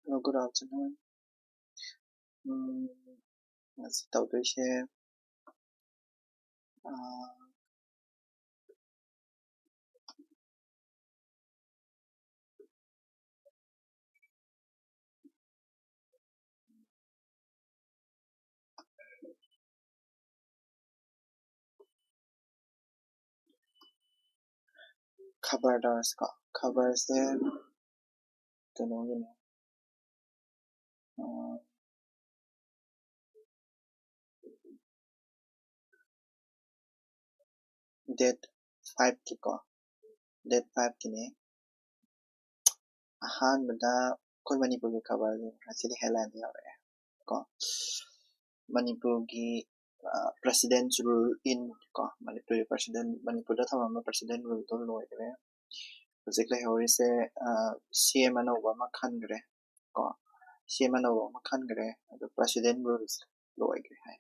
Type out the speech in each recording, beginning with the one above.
Good afternoon. Let's talk to share. खबरदार का खबर से date 5 की date 5 की अहानबदा कोई मणिपुर की खबर असली हेडलाइन यावे को मणिपुर की president rule in को मणिपुर president मणिपुर दा थमा president rule तो लोय करे basically हौरी से CM अनोवा मा खनगरे को CM अनोवा मा खनगरे तो president rules लोय करे है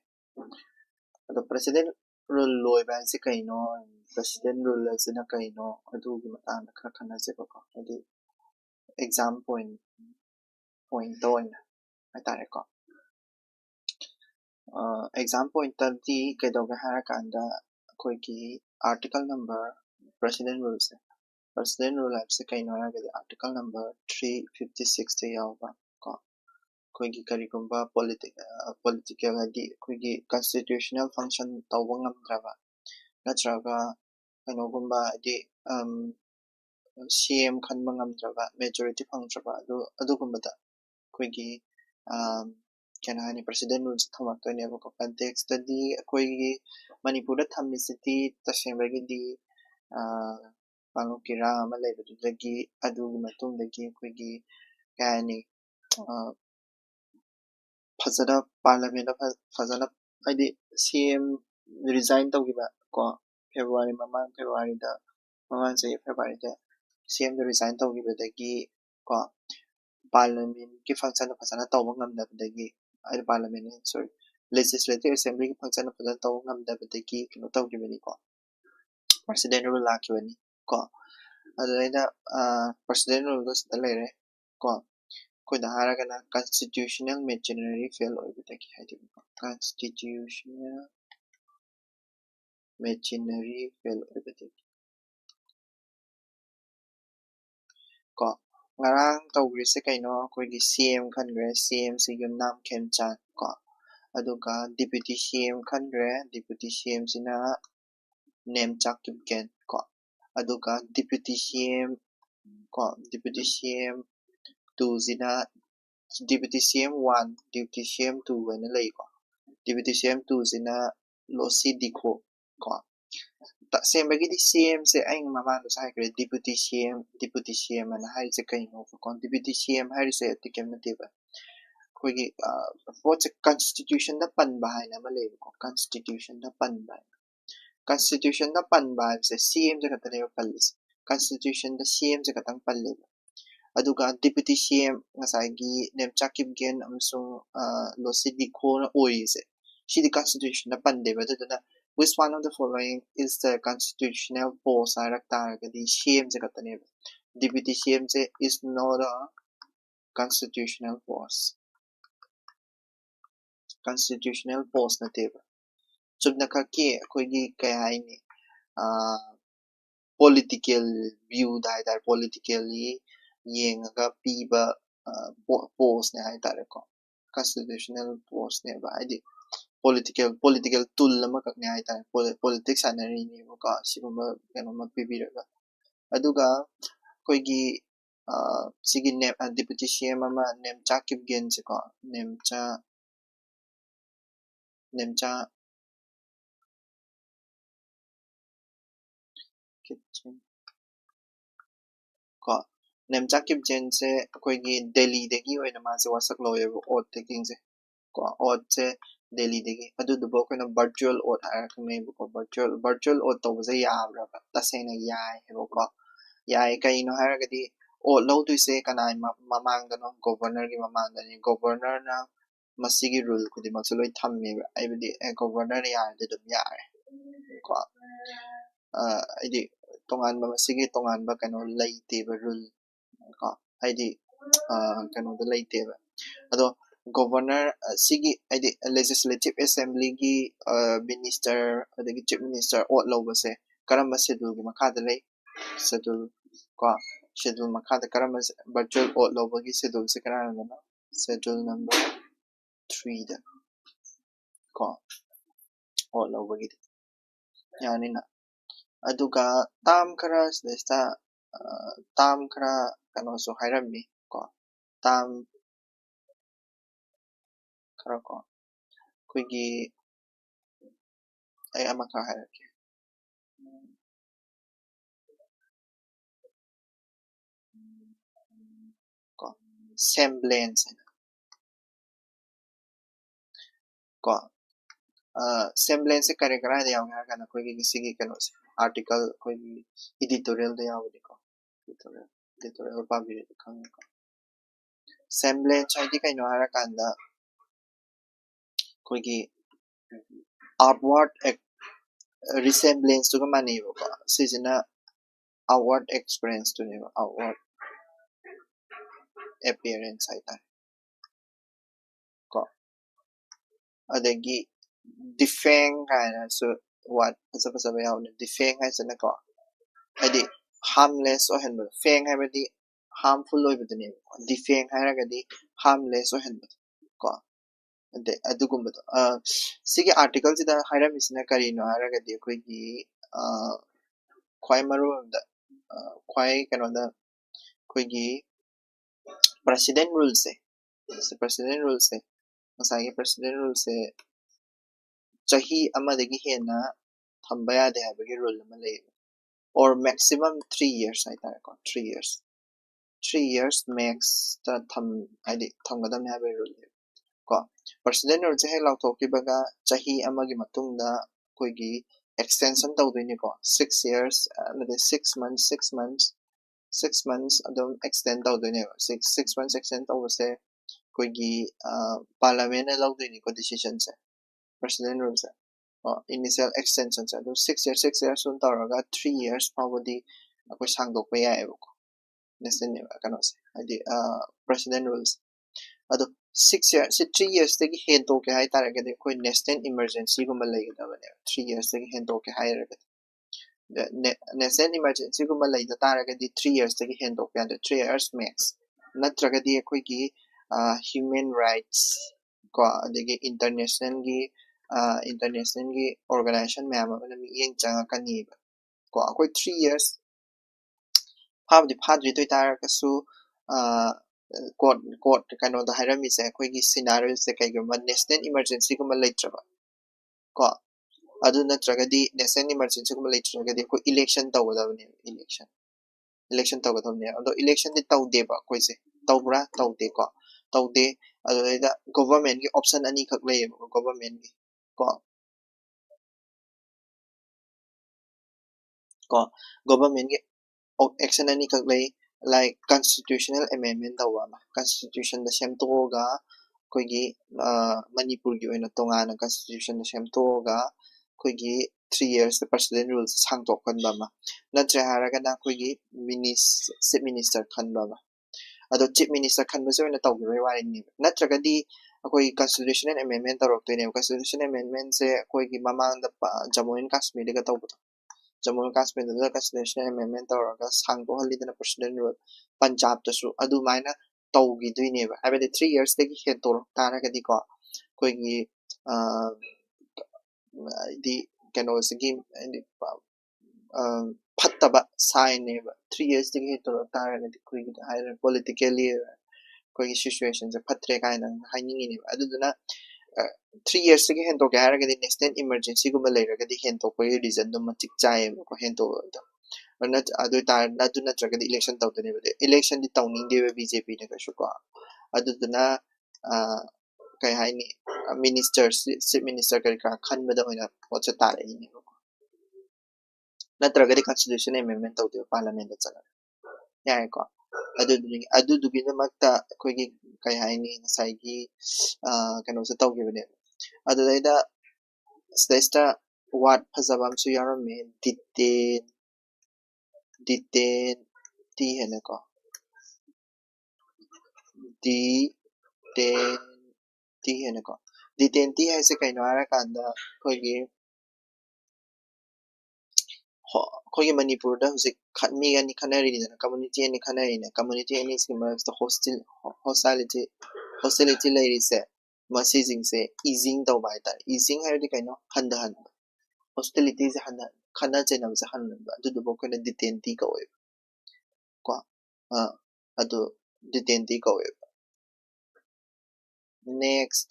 तो president rule लोय बाय से कइनो president rule से ना कइनो अदुगी मतान खा खना से को अदि exam point तो हाइतारे को exam point तदी कइदोगे हारा कांदा कोई की article number president rule से president rule से कइनो ना के article number 356 से यावबा को कोई की करिकुंबा political हदी कोई की constitutional function तौबा ngamdraba नत्रगा कइनोगुंबा हदी CM खनबा ngamdraba majority fangdraba अदुगुंबदा कोई की क्या ना president rules थमक्तोनेबा को context तदी कोई की मणिपुर दा थमिसिटी तसेंबगीदी पांगो की रांग अमा लेबदुदगी अदुगी मतुंगदगी कोई की कानी फजदा पार्लियामेंट फजदा हाइदी CM resign तौगिबा को फेब्रुआरी ममांग फेब्रुआरी दा ममांग से फेब्रुआरी दा CM resign तौगिबदगी को पार्लियामेंट की फंक्शन फजदा तौबा ngamdabdagi आई पार्लियामेंट सॉरी लेजिस्लेटिव असेंबली की फंक्शन फजदा तौबा ngamdabdagi किनो तौगिबनी को president rule लाखिबनी को अदुलाइदा president rule को सदा लेरे को कोइदा हारगना constitutional machinery fail ओइबदगी हाइदि constitutional machinery fail ओइबदगी को ngarang tawgri se kaino koigi CM khangre CM se yumnam khemchan ko aduga deputy CM khangre deputy CM sina name chakipken ko aduga deputy CM ko deputy CM 2 sina deputy CM 1 deputy CM 2 wana lay ko deputy CM 2 sina losi dikho ko ta sembagi di CM se aing mama no sai kre deputy CM ana hai se kai no ko deputy CM hai se tikem na teba koigi what constitution da pan ba hai na ma le ko constitution da pan ba constitution da pan ba se CM se katare palis constitution da CM se katang palle aduga deputy CM ngasai gi nemchakip gen amsung losi dikho na oi se shi the constitution da pan de ba da which one of the following is the constitutional post the CM deputy CM is not a constitutional post na teba subna ka ki koi gi kaya hai ni political view da politically yengaga piba post ne hai tare ko constitutional post ne ba adi political tool lama kakne hai ta politics anari ni ka siguma kanoma pibiraga aduga koigi sigi name deputy CM ama name chakip gen se ko name cha kitchen ko name chakip gen se koigi Delhi degi oina ma se wasak lawyer ot taking se ko ot se Delhi degi adu dubo ko na virtual ot harakme ko virtual ot to se yabra tasena yai hebo ko yai kai no haragadi ot lo tu se kanai mamang da no governor gi mamang da ni governor na masigi rule ko di mak se loi thamme ai bi governor ya de dum yare ko ai di tongan ba masigi tongan ba kano lai te ba rule ko ai di ꯀꯩꯅꯣꯗ ꯂꯩꯇꯦꯕ ꯑꯗꯣ governor ꯁꯤꯒꯤ ꯍꯥꯏꯗꯤ legislative ꯑꯦꯁꯦꯝꯕ꯭ꯂꯤꯒꯤ minister ꯑꯗꯒꯤ chief minister ꯑꯣꯠ ꯂꯧꯕꯁꯦ ꯀꯔꯝꯕ ꯁꯦꯗꯨꯜꯒꯤ ꯃꯈꯥꯗ ꯂꯩ ꯁꯦꯗꯨꯜ ꯀꯣ ꯁꯦꯗꯨꯜ ꯃꯈꯥꯗ ꯀꯔꯝꯕ ꯚꯔꯆꯨꯋꯦꯜ ꯑꯣꯠ ꯂꯧꯕꯒꯤ ꯁꯦꯗꯨꯜꯁꯦ ꯀꯔꯝꯕꯅꯣ ꯁꯦꯗꯨꯜ ꯅꯝꯕꯔ 3ꯗ ꯀꯣ ꯑꯣꯠ ꯂꯧꯕꯒꯤꯗꯤ ꯌꯥꯅꯤꯅ ꯑꯗꯨꯒ ꯇꯥꯝ ꯈꯔ ꯁꯤꯗꯩꯁꯤꯗ ꯇꯥꯝ ꯈꯔ ꯀꯩꯅꯣꯁꯨ ꯍꯥꯏꯔꯝꯃꯤ ꯀꯣ ꯇꯥꯝ खरा को कोई की ऐ अमा का है कि को semblance है को semblance से करे करा दिया होगा क्या ना कोई की किसी की कनो से article कोई की editorial दिया होगा देखो editorial पाबी दिखाऊंगा को semblance है कि कहीं नोहरा कांदा कोई की outward resemblance तो का माने होगा सीजना outward experience तो नहीं outward appearance है था को अदेगी defang kind so what as a way out defang has an ko adi harmless or hen fang have the harmful over the name defang haragadi harmless or hen ko ade adugum sigi articles da hiram is na kari no haragadi koi gi kwai maru da kwai kano da koi gi president rules se president rules se masagi president rules se chahi amadagi hena thamba yade habagi rule ma lay or maximum 3 years I thought 3 years 3 years max ta tham id thamgadam have rule ko president rule che law thoki baga chahi amagi matungda koi gi extension tawdini ko 6 years another 6 months 6 months 6 months adum extend tawdini 6 months extend tawse koi gi parliament law dini ko decision se president rule se initial extension se 6 years soon tawraga 3 years probably akoi sangdokpa yaebako national kano se adi president rules ado 6 years se 3 years tagi hento ke hai taragade koi national emergency gumba laigidabane 3 years tagi hento ke hairagade national emergency gumba laida taragadi 3 years tagi hento ke ande 3 years max natragadi koi gi human rights ko adigi international gi organization ma'am अपने में ये जगह का नहीं है को कोई 3 years फावदी फादरी तो इतार कसु कोर्ट कानो द हायरम इसे कोई की सिनारियो से कई गम नेशनल इमरजेंसी को मलेट्रबा को अदु नत्रगदी नेशनल इमरजेंसी को मलेट्रगदी को इलेक्शन तवदबने इलेक्शन तवदबने अदो इलेक्शन दि तवदेबा कोई से तवब्रा तवदे को तवदे अदो गवर्नमेंट की ऑप्शन अनि खक लय गवर्नमेंट की को गवर्नमेंट के एक्शन अनि खक लय like constitutional amendment tawwa ma constitution da semtoga koigi manipur gi oina tongana constitution da semtoga koigi 3 years the president rules sangtok kan ba ma natre haraga na koigi chief minister kan ba ma ado chief minister kan ba se oina tawgi bai wari ni natraga di koi constitutional amendment tarok to ne constitutional amendment se koigi mamang da jammu and kashmir ga tawbu Jammu and Kashmir the constitutional amendment tawraga sangdo halidana president rule Punjab tasu adu maina tawgi duineba habedi 3 years tagi hentor taragadi ko koigi di kenosigi fattaba sign neba 3 years tagi hentor taragadi koigi higher politically koigi situation se fatre kaina hainingi neba aduduna 3 years tagi hento ke haragadi national emergency gumba leiragadi hento ko reason dum matik chai ko hento da anat adu tar adu natragadi election tawdane bade election di tawning de BJP ne ka shuko aduduna kai haini ministers chief minister ka khanbada oina pocha tare ni natragadi constitution amendment tawde parliament da chala yae ko adudugi namakta koigi kai haini saigi kano se tawgibane adadaida sista what phazabam su yarame detail ti hena ko detenti हैनको detenti है से कहीं नारा कांदा कोई मणिपुर दा हुजिक खटमी अनि खनारी नि community अनि खनारी ने कम्युनिटी अनि इसके मर्क्स द hostility लैरी से मसीजिंग से easing तो बाय ता easing है दी कहीं नो हंदा हंदा hostility से हंदा खना चेना से हंदा अदु दुबो कोने detenti का वे को अदु detenti का वे next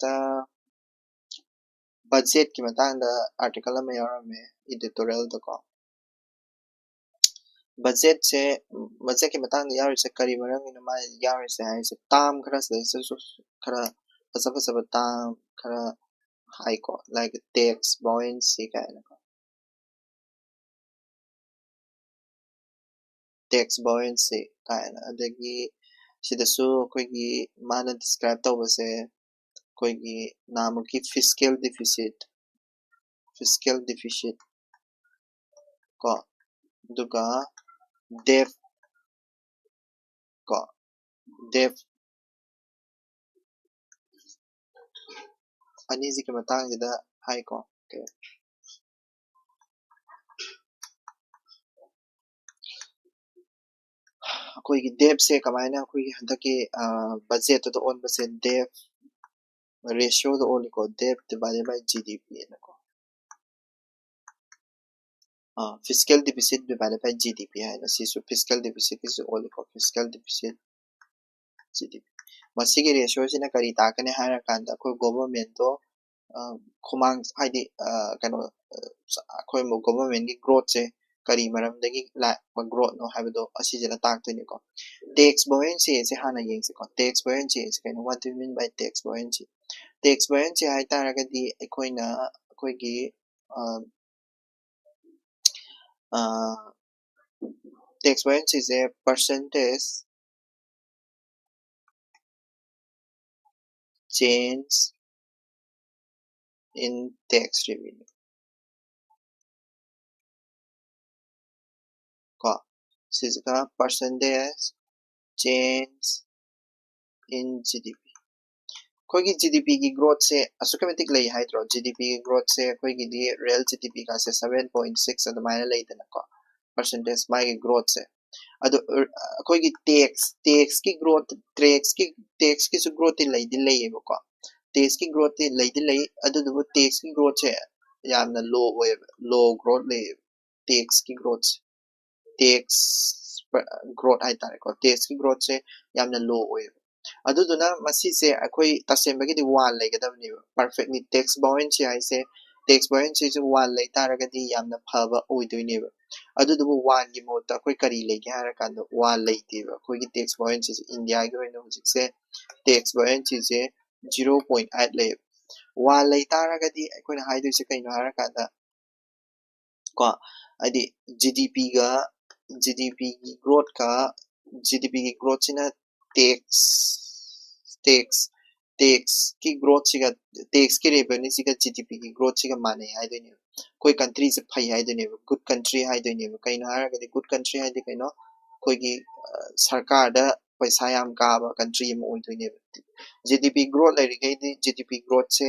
budget की मतंग दा article में यार में editorial तो को budget से budget के मतंग यार से करी मरम इन मा यार से है से ताम खरा से खरा फसा ताम खरा high को like tax buoyancy का है ना tax buoyancy का है ना अदगी सिदसु कोई की माना describe तो बसे कोई की नाम की fiscal deficit को दुका debt को debt अनीजी के मतंग जिदा high को कोई की debt से कमायना कोई हंदा के budget तो on बसे debt ratio तो only को debt divided by GDP ना को fiscal deficit divided by GDP है ना Sissu fiscal deficit is only को fiscal deficit GDP मसीगी ratio से ना करी ताकने हायर कांदा कोई government तो खुमांग हाइडी कनो कोई मो government की growth से करी मरम दगी ला growth नो हाइबदो असी जना ताक तो नहीं को tax buoyancy से हाना येंग से को tax buoyancy से कनो what do you mean by tax buoyancy tax buoyancy हाई तारगदी कोई ना कोई की tax buoyancy is a percentage change in tax revenue को सिसका percentage change in GDP कोई की GDP की growth से असुकमेटिक लई हाई तो GDP की growth से कोई की दी real GDP का से 7.6 अद मायने लई देना को percentage माय की growth से अदो कोई की tax की growth tax की सु growth लई दी लई है को tax की growth लई दी लई अदो दो tax की growth से यामना low growth लई tax की growth tax growth हाई तारे को tax की growth से यामना low है अदुदुना मसी से अखोई तसेंबगी दि वाल लेगदबनि perfectly tax buoyancy हाई से tax buoyancy से वाल ले तारगदि यामना फबा ओइदोइनेबा अदुदुबु वाल गी मोता अखोई करी लेगे हारकांद वाल लेतेबा अखोई की tax buoyancy से इंडिया गी होइना हुजिक से tax buoyancy से 0.8 ले वाल ले तारगदि अखोइना हाइदो से कइनो हारकांद को अदि GDP की growth का GDP की growth सिना tax की growth सिगा tax की revenue सिगा GDP की growth सिगा माने हाय दोने कोई country से फाई हाय दोने good country हाय दोने कइनो हारगदि good country हाय दे कइनो कोई की सरकार दा पैसा याम काबा country म ओइ दोने GDP growth लाइरिगैदि GDP growth से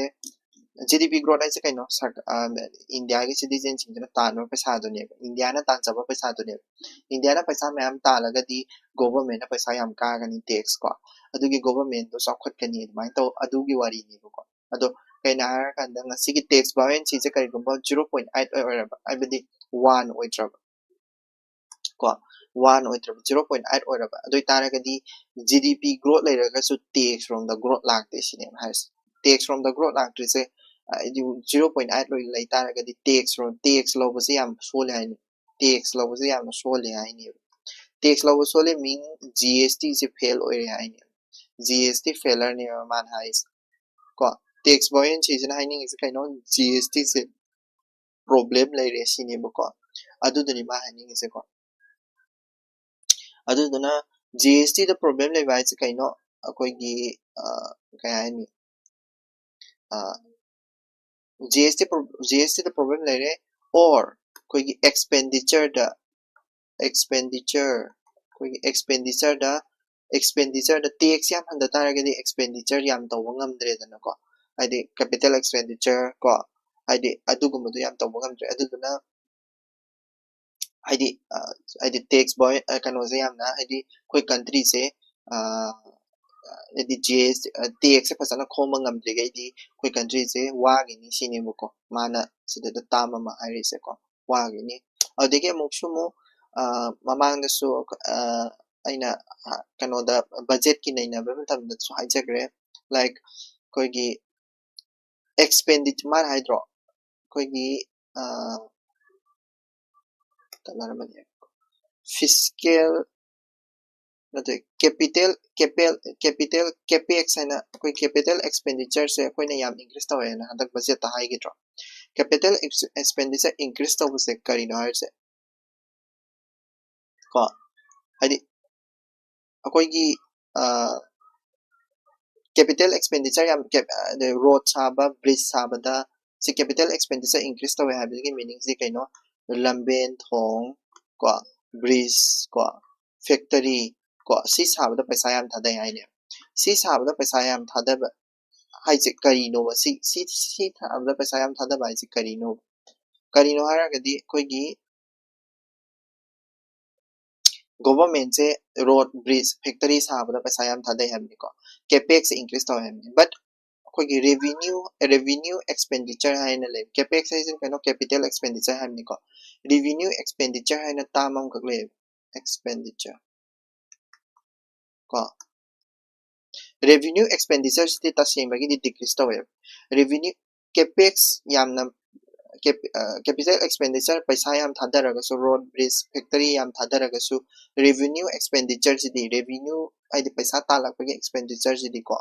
GDP growth ऐसे कहीं नो इंडिया के citizen सिंजना तानो पैसा दोने इंडिया ना तान जब पैसा दोने इंडिया ना पैसा में हम ताला गदी government ना पैसा हम का गनी tax को अदुगी government तो सब खुद कनी माइन तो अदुगी वारी नी को अदो कहीं ना हर कंदा ngasi की tax buoyancy से करी गुम्बा 0.8 ओइरबा आइबदी 1 ओइट्रबा को 1 ओइट्रबा 0.8 ओइरबा अदुई तारगदी GDP growth लेरगसु tax from the growth लागते सिने हाइस tax from the growth लागते से 0.8 लोई लई तारगदी tax लौबसे याम सोले हाइनी tax लौबसे याम सोले हाइनी tax लौब सोले मीन GST से फेल ओइरे हाइनी GST failure ने मान हाइस को tax buoyancy से हाइनी इसे कइनो GST से problem लेरे सिने बको अदुदनि मा हाइनी इसे को अदुदना GST द problem ले बाइ से कइनो कोई की काय हाइनी GST द problem लेरे और कोई की expenditure दा expenditure the tax yam handa taragadi expenditure yam tawba ngamdre dana ko adi capital expenditure ko adi adugumadu yam tawba ngamdre aduduna adi tax boy kano se yamna adi koi country se adi GS tax se pasana khoma ngamdre ga adi koi country se wagi ni sine buko mana sida da tama ma ai se ko wagi ni adege moksumu mamang da su aina kano da budget ki naina ba tam da su haijagre like koi gi expenditure man hydro koi gi talarmani fiscal capital capex haina koi capital expenditure se koi na yam increase tawe na hadak budget ta hai gitro capital expenditure increase tawe se kari no har se ko hadi akoi gi capital expenditure yam the road saba bridge saba da si capital expenditure increase tawe ha bi meaning si kaino lamben thong ko bridge ko factory ko si saba da paisa yam thadai hai ne si saba da paisa yam thadaba hai se kari no si saba da paisa yam thadaba hai se kari no haragadi koi gi government se road bridge factory saba da paisa yam thadai hamni ko capex increase tawe hamni but koi gi revenue expenditure haina le capex is kaino capital expenditure hamni ko revenue expenditure haina tamam kak le expenditure ko revenue expenditure sti tasema gi decrease tawe revenue capex yamna capital expenditure paisa yam thadaraga so road bridge factory yam thadaraga so revenue expenditure sidi revenue aidi paisa talakpagi expenditure sidi ko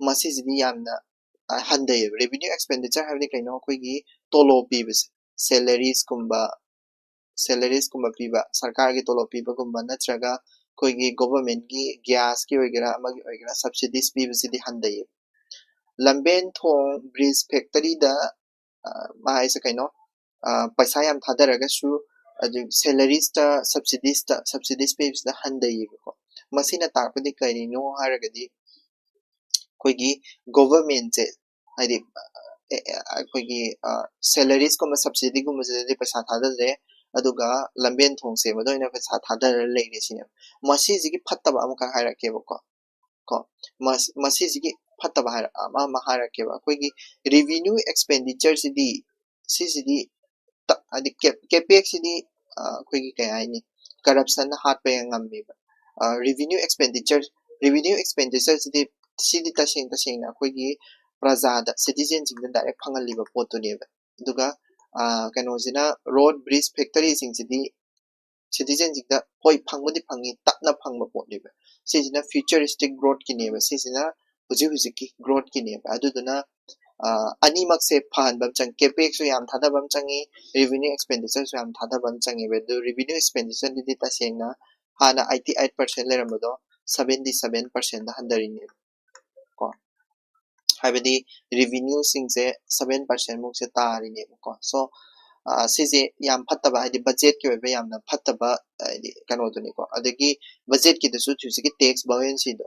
masi sidi yamna handai revenue expenditure havni kaino koi gi tolo pibis salaries kumba piba sarkar gi tolo piba kumba natraga koi gi government gi gas ki oigera amagi oigera subsidies pibis sidi handai lamben thong bridge factory da mahai se kaino paisa yam thadaraga su adu salaries ta subsidies pibis da handai ko masina takpadi kaino haragadi koi gi government se haidi koi gi salaries kuma subsidy kuma se paisa thadare aduga lamben thong se madoina paisa thadare leire sine masi jigi phattaba amuka hairake ko masi jigi phattaba haira ama hairake ba koi gi revenue expenditure sidi adi capex sidi koi gi kai aini corruption na hat pa ngammi ba revenue expenditure sidi tasing na koi gi praja da citizen jing da direct phangali ba pot to ne ba duga kano jina road bridge factory sing sidi citizen jing da hoi phangmudi phangi tapna phangba pot ne ba sijina futuristic growth ki ne ba sijina huji ki growth ki ne ba aduduna animak se phan bam chang capex so yam thada bam changi revenue expenditure so yam thada bam changi be do revenue expenditure di tasing na hana 88% leramado 77% da handari ne ko habidi revenue singse 7% muk se tari ne ko so sise yam phattaba hadi budget ki oiba yamna phattaba hadi kano to ni ko adagi budget ki dasu thusi ki tax buoyancy do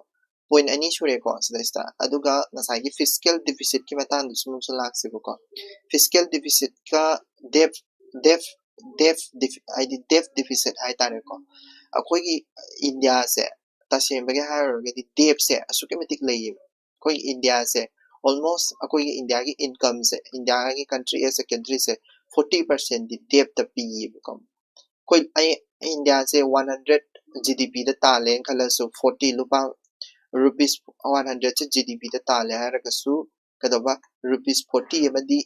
point ani shure ko sida aduga nasai gi fiscal deficit ki matan du sum so lakse ko fiscal deficit ka debt debt debt deficit hai tare ko akoi gi india se tasem bage har gi debt se asukemetik lei koi india se almost akoi india ki income se india ki country as a country se 40% di debt ta pi ko koi ai india se 100 gdp da ta len khala so 40 lupa rupees 100 se gdp da ta le har ka su kadaba rupees 40 amadi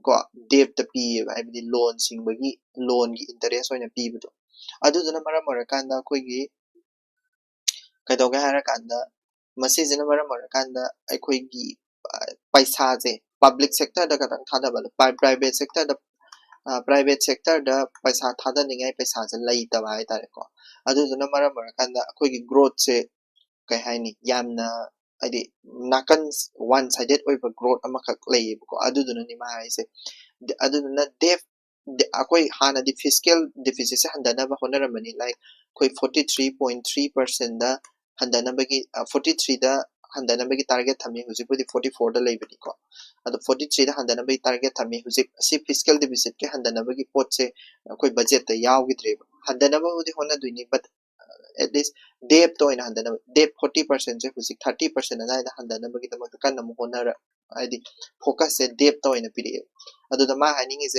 ko debt ta pi ai bi loan sing bagi loan gi interest oina pi bu adu duna mara mara kanda koi gi kadoga har kanda masi jina mara mara kanda ai koi gi paisa je public sector da kadang thada bal private sector da paisa thada ningai paisa je lai ta bai tare ko adu duna mara mara kanda koi gi growth se kai haini yamna adi nakan one sided oiba growth amakak lai ko adu duna ni ma haise adu duna debt akoi hana di fiscal deficit se handana ba honaramani like koi 43.3% da handanabagi 43 da handanabagi target thami hujik pudi 44 da leibani ko ado 43 da handanabagi target thami hujik si fiscal deficit ke handanabagi pot se koi budget ta yawgidre handanabagi hona duini but at least debt to in handana debt 40% je hujik 30% na da handanabagi tamak kan nam honara id focus se debt to in pidi ado da ma haning is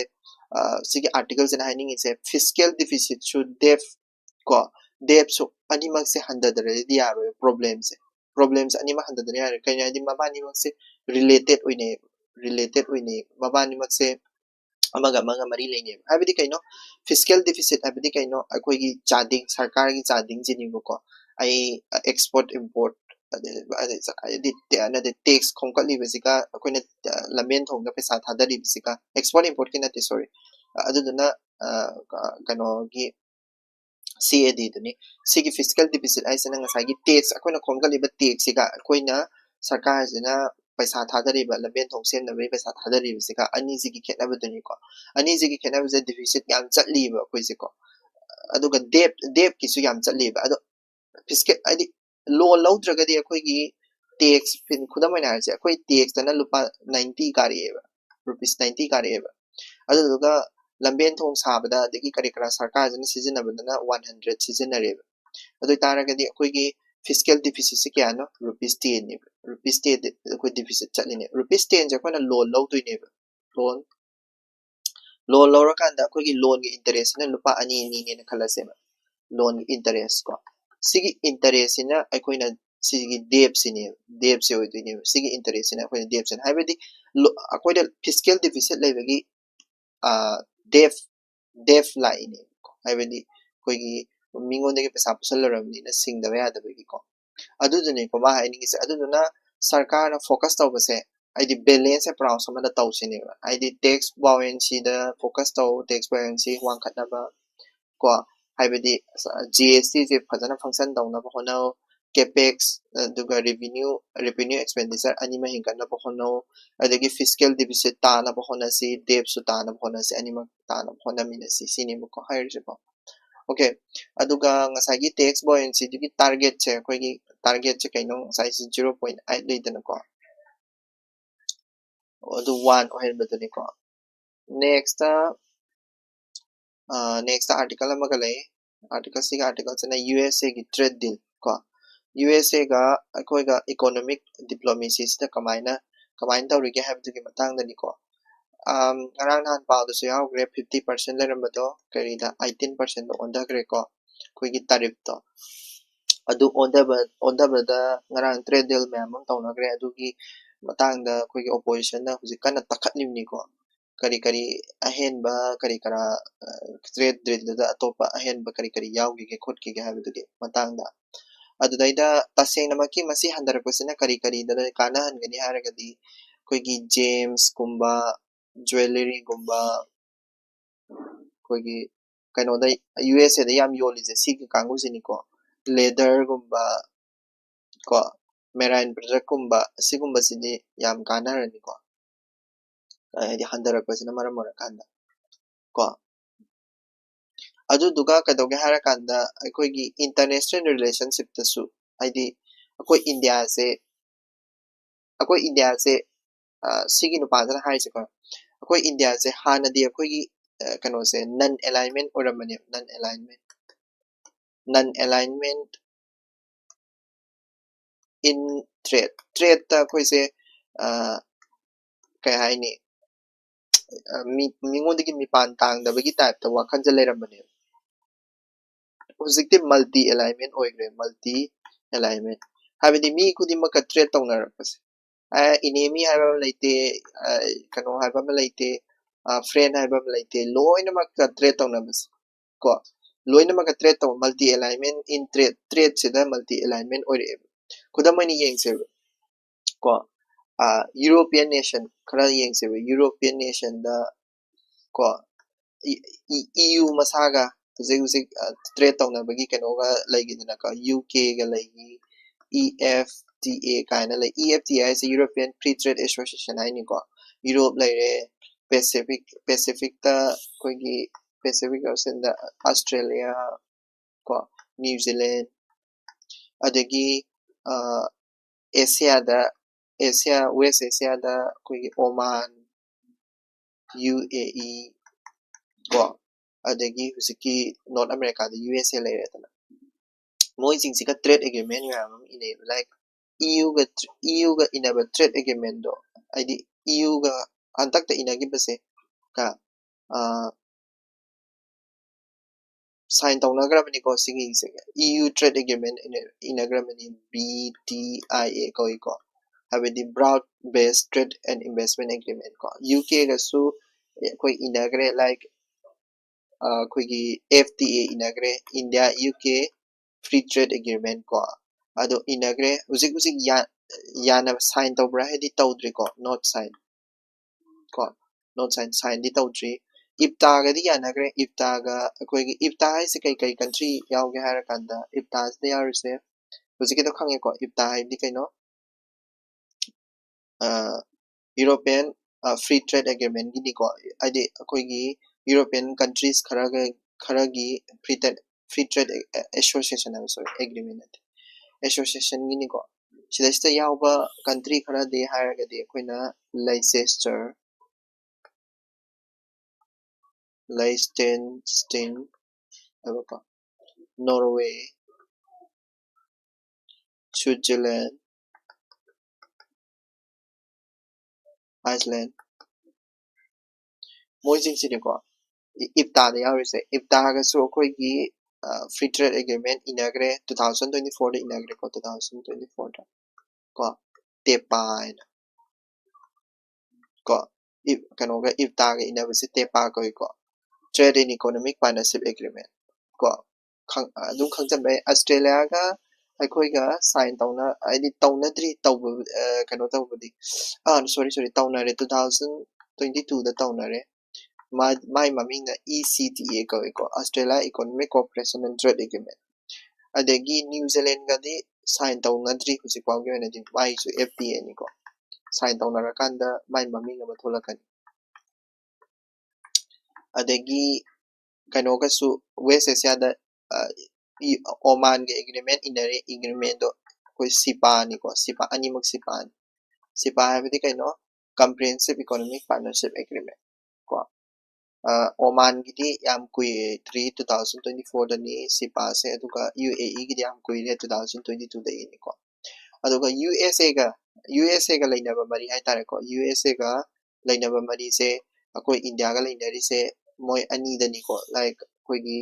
sigi articles in haning is fiscal deficit should debt ko debt so animak se handadare diaro problems anima handadare yare kanya di mabani mak se related oine mabani mak se amaga mari leine habidi kaino fiscal deficit habidi kaino akoi gi chading sarkar gi chading jini ko ai export import the tax khongkali besika akoina lamen thongda pesa thadari besika export import ki nati sorry aduduna kano gi CAD duni sigi fiscal deficit ai sana ngasai gi tax akoina khongkali ba tax siga akoina sarkar jina paisa thadari ba lamen thong sen na paisa thadari besika ani sigi khetna duni ko ani sigi khetna be deficit yam chatli ba koi se ko aduga debt ki su yam chatli ba ado fiscal adi loan lawdraga di akoi gi tax pin khudamai na se akoi tax na lupa 90 kari ba rupees 90 kari ba aduga lamben thong sabada degi kari kara sarkar jina sizina badana 100 sizina re adu taraga di akoi gi fiscal deficit se kya no rupees 10 ni rupees 10 akoi deficit chatli ne rupees 10 je kona loan law doi ne loan lawra kanda akoi gi loan gi interest na lupa ani ni ne khala se loan interest ko sigi interest ina akoina sigi debt se oidini sigi interest ina akoina debt sen habedi akoida fiscal deficit leibagi debt la ini habedi koigi mingonde ge pesa pusalaramni na singda ya da bagi ko adudune ko ba haini se aduduna sarkar na focus tawbase aidi balance e proud sama da tawsini aidi tax buoyancy da focus taw tax buoyancy wangkhatna ba ko habedi GST je phajana function dawna ba hono capex duga revenue expenditure anima hingana ba hono adagi fiscal deficit ta na ba hono si debt su ta na ba hono si anima ta na ba hono mina si sini mo ko hire je ba okay aduga ngasagi tax buoyancy dugi target che kaino size 0.8 leidana ko adu 1 ohen badani ko next article amaga lay article siga article na USA gi trade deal ko USA ga akoi ga economic diplomacy sta kamaina tawrige habdugi matang dani ko ngarang han paw do yaw gre 50% le rambado kari da 18% do onda gre ko koi gi tarif to adu onda da ngarang trade deal mem tawna gre adugi matang da koi gi opposition na huji kana takhatlimni ko kari ahenba kari kara trade deal da atopa ahenba kari yawgi ge khotki ge habdugi matang da adudaida tasengna maki masi handarakosina kari da kana hangani haragadi koigi gems kumba jewelry kumba koigi kaino da USA da yam yoli je sigi kangu jini ko leather kumba ko marine product kumba sigumba sini yam kana rani ko di handarakosina maram kanda ko aduduga kadoge harakanda koigi international relationship tasu aidi akoi India se sigi no pazana hai se ko akoi India se hanadi akoi gi kano se non alignment oramani non alignment in trade ta koi se kai hai ni mingon digi mi pan tang da bagi type ta wakhan je leramani hujikte multi alignment oigre multi alignment habidi mi kudi maka trade tawnar pas inemi haiba laite kano haiba laite friend haiba laite loina maka trade tawnabas ko loina maka trade taw multi alignment in trade se da multi alignment oire kudamani yengse ko European nation khara yengse European nation da ko EU masaga hujik trade tawnabagi kano ga laigidna ka UK ga laigi EFTA kind of like EFTA is a European Free Trade Association I ni ko Europe like Pacific ta koigi Pacific Ocean da Australia ko New Zealand adagi Asia da Asia West Asia da koi Oman UAE ko adagi husiki North America da USA lere tana moi singsiga trade agreement yam ine like EU ga inaba trade agreement do id EU ga antakta inagi base ka sign tawnagrabani ko sigi EU trade agreement inagrabani BTIA ko habedi broad based trade and investment agreement ko UK ga su koi inagre like koigi FTA inagre India UK free trade agreement ko ado inagre usik yana sign tawbra hedi tawdri ko not sign ko not sign di tawdri IPTA ga di yanagre IPTA ga koigi IPTA haise kai country yawge hara kanda IPTA de yarise usik to khange ko IPTA haidi kaino European free trade agreement gini ko adi koigi European countries kharagi free trade association agreement association gini ko sida yawba country khara de haragadi koina Liechtenstein abako Norway Switzerland Iceland moi sini ko IPTA da yarise IPTA ga so koigi free trade agreement inagre 2024 da inagre ko 2024 da ko tepa ko kano ga IPTA ga inabasi tepa ko trade and economic partnership agreement ko adum khangjanbai Australia ga akhoi ga sign tawna aidi tawnadri tawbu kano tawbudi sorry tawnare 2022 da tawnare my maming na ECTA ko Australia Economic Cooperation and Trade Agreement adagi New Zealand ga di sign tawnadri husipau gi na di mai su FTA ni ko sign tawnarakanda my maming ama tholakani adagi kano ga su West Asia da Oman ga agreement inare agreement do koi SIPA ni ko SIPA animak SIPA habidi kaino comprehensive economic partnership agreement ko Oman gidi yam kui 2024 da ni SIPA se aduga UAE gidi yam kui 2022 da ni ko aduga USA ga lainaba mari hai tare ko USA ga lainaba mari se akoi India ga lainari se moi ani da ni ko like koi gi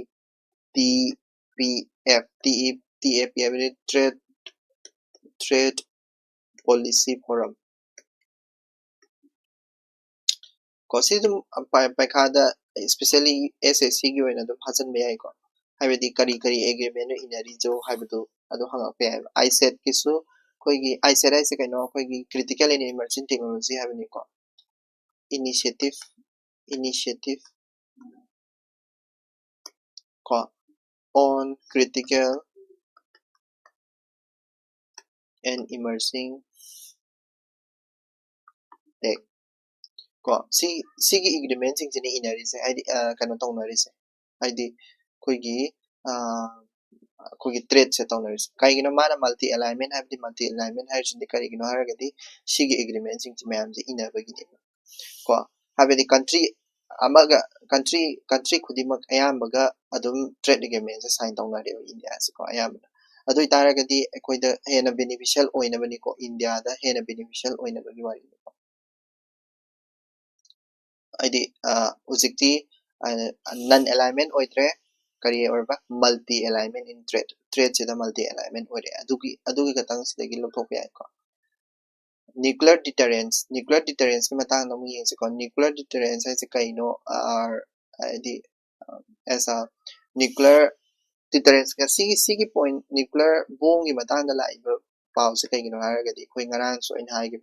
TAP habidi trade policy forum ko sidum paikada especially SSC gi oina dum hasan me ai ko habidi kari agreement inari jo habdu adu hanga pe ISET kisu koigi ISET ai se kaino koigi critical and emerging technology habini ko initiative ko on critical and emerging tech ko sigi agreement sing sini inari se id kano tawnari se id koigi koigi trade se tawnari se kaigino mana multi alignment habdi karigino haragadi sigi agreement sing mayam se inabagi ni ko habidi country khudimak ayambaga adum trade agreement se sign tawnari India se ko ayamba adu itaragadi akoida hena beneficial oinabani ko India da hena beneficial oinabagi wari id ujikti non alignment oitre kari orba multi alignment in trade se da multi alignment ore adugi katang sidagi lokthok ya ko nuclear deterrence ki matang namu yeng se ko nuclear deterrence ai se kaino id as a nuclear deterrence ka sigi point nuclear bomb ki matang da lai ba pau se kaigino haragadi koi ngarang so in hai gi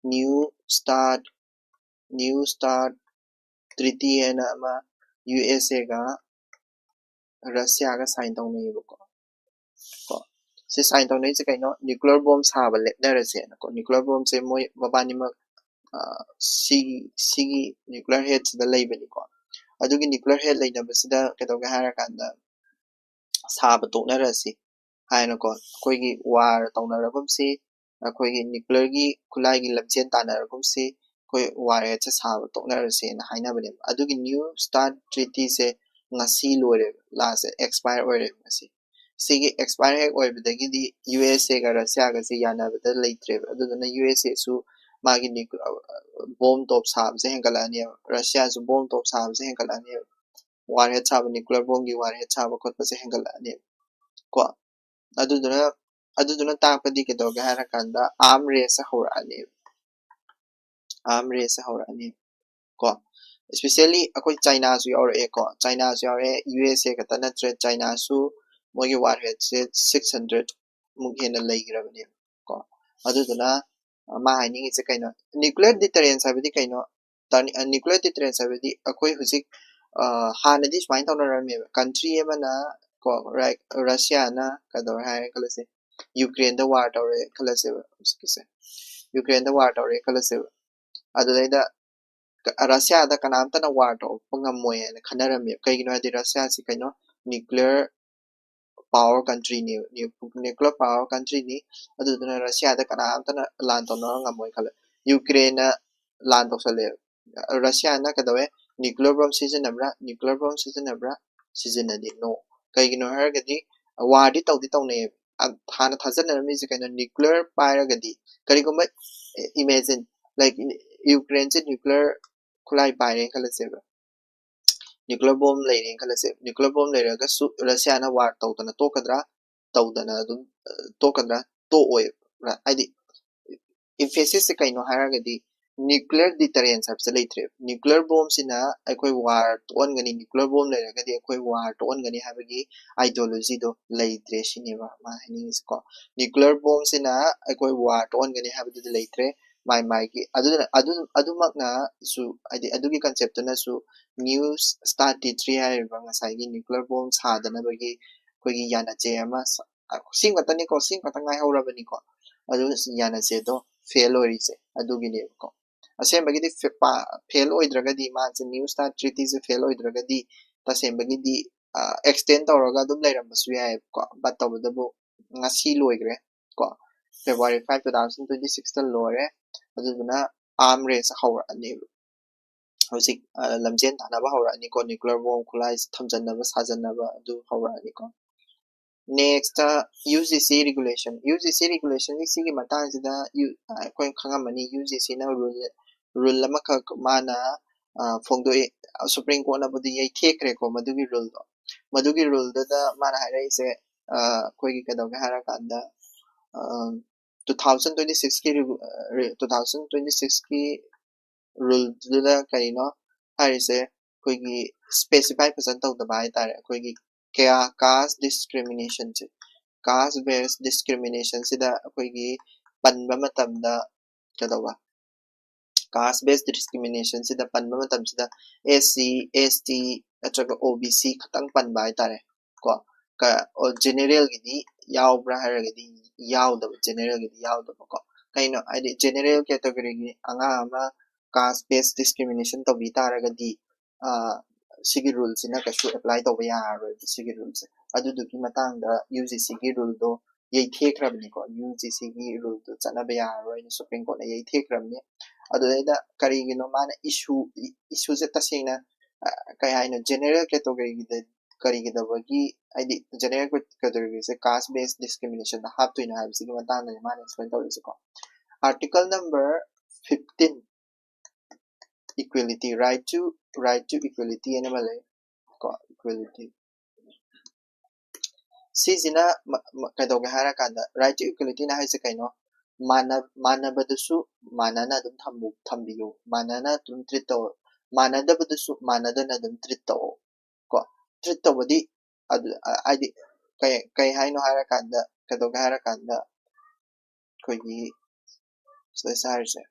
new start treaty ena ama USA ga Russia ga sign tawnai ba ko se sign tawnai se kaino nuclear bomb saba lepnarase na ko nuclear bomb se moi mabani ma sigi nuclear heads da laibani ko adugi nuclear head lainabasida ketoga harakanda saba toknarase hainako akoigi war tawnaragumsi akoigi nuclear gi khulai gi lamchen tanaragumsi koi war cha saba toknarase na hainabane adugi new start treaty se ngasi lore last expire ore ngasi sigi expire hek oibadagi di USA ga Russia ga si yanabada leitre aduduna USA su magi bomb top sabse hengalani Russia su bomb top sabse hengalani warhead saba nuclear bomb gi warhead saba khotpase hengalani ko aduduna tapadi kedoga harakanda arm race hawrani ko especially akoi China su yore ko China su yore USA ka tanatre China su mogi warhead se 600 mughena leigrabani ko aduduna ma haini se kaino nuclear deterrence abidi kaino nuclear deterrence abidi akoi husik hanadi swain tawna country emana ko right Russia na kador hai kalase Ukraine da war tawre kalase uskise Ukraine da war tawre kalase adulaida Russia da kanamta na war to pangamoy na khanarami kaigino adi Russia si kaino nuclear power country ni nuclear power country ni aduduna Russia da kanamta na land to no ngamoy kala Ukraine na land to sale Russia na kadawe nuclear bomb season adi no kaigino haragadi war di tawne hana thajanarami si kaino nuclear pairagadi karigumba imagine like Ukraine se nuclear khulai paire khalaseba nuclear bomb leire khalaseba nuclear bomb leire ga su Russia na war tawdana tawdana dum tokadra to oy aidi emphasis se kaino haragadi nuclear deterrence habse leitre nuclear bomb sina akoi war to on gani nuclear bomb leire gadi akoi war to on gani habagi ideology do leitre shineba ma hanis ko nuclear bomb sina akoi war to on gani habadu leitre mai ki adumakna su adugi concept na su news start 3 hai bangasai gi nuclear bomb sadana bagi koigi yana che ama sing matani ko sing patangai haurabani ko adu yana che do fail ori se adugi ne ko asem bagi di fail oidragadi ma che news start 3 se fail oidragadi tasem bagi di extend tawraga dum leirambasu yai ko but tawdabu ngasi loigre ko February 5 2026 ta lore aduduna arm race hawrani hojik lamjen tanaba hawrani ko nuclear bomb khulai thamjanaba sajanaba adu hawrani ko next UGC regulation ni sigi matang sida koi khangamani UGC na rule lama khak mana phongdoi supreme court na budi yai thekre ko madugi rule da mana harai se koi gi kadawga harakanda 2026 ki 2026 ki rule da kaino harise koigi specify person tawdaba haitare koigi kaya caste based discrimination sida koigi panba matamda kadawa caste based discrimination sida panba matam sida SC ST atraga OBC khatang panba haitare ko ka general gidi yaubra haragadi yaudaba general gidi yaudaba ko kaino adi general category gi anga ama caste based discrimination to bi taragadi sigi rules ina kasu apply to ba yaroi sigi rules adudugi matangda UGC gi rule do yei thekrabni ko UGC gi rule do chana ba yaroi ni supreme court na yei thekrabni adudaida karigino mana issue se tasina kai haino general category gi karigidabagi aidi general category se caste based discrimination da hap to ina habsi gi matangda mana explain tawisi ko article number 15 equality right to equality animal ko equality sisina kadoga harakanda right to equality na haise kaino manabadasu manana dum thambiyo manana dum treat to manadabadasu manadana dum treat to ko treat to bodi adi kai haino harakanda kadoga harakanda koigi saise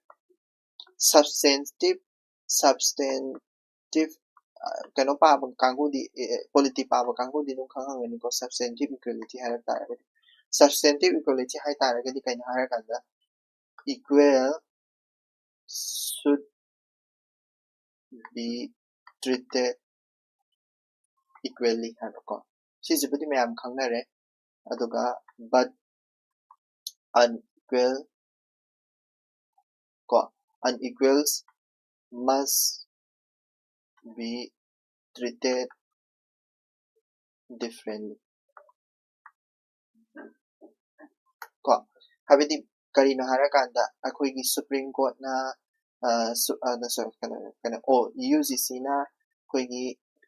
substantive kano pa kanggo di polity pa kanggo di nung khangani ko substantive equality harakta substantive equality hai taragadi kaino harakanda equal should be treated equally harako sisibudi mayam khangnare aduga but unequal ko unequals must be treated differently ko habidi karino harakanda akoigi Supreme Court na UGC na akoigi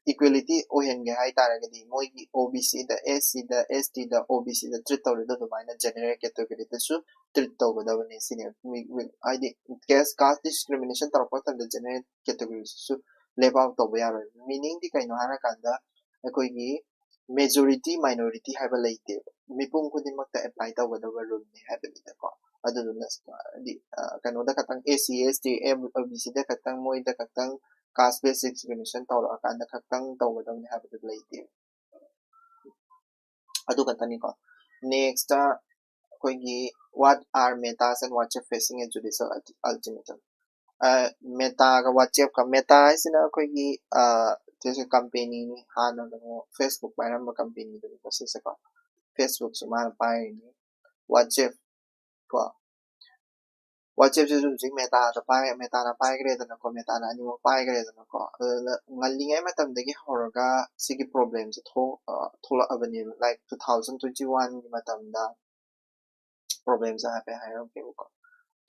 equality ohenge hai taragadi moigi OBC da SC da ST da OBC da treat tawrido dumaina general category da su treat tawgadabani sine id caste discrimination tarakpa tanda general category su leave out tawba yaroi meaning di kaino harakanda akoigi majority minority haiba leite mipum khudimakta apply tawgadaba rule ni haibani ko aduduna di kanoda katang AC ST OBC da katang moi da katang caste based discrimination tawrakanda katang tawgadabani haibadu leite adu katani ko next akoigi what are metas and what are facing a judicial ultimatum meta ga WhatsApp ka meta isina akoigi जैसे company ni hana no Facebook pairamba company do ko se ko Facebook sumana pai ni WhatsApp ko WhatsApp je jing meta na pai gre da ko meta na ni mo pai gre da ko ngali ngai matam de gi horoga sigi problems thola abani like 2021 ni matam da problems ha pe ha ro ko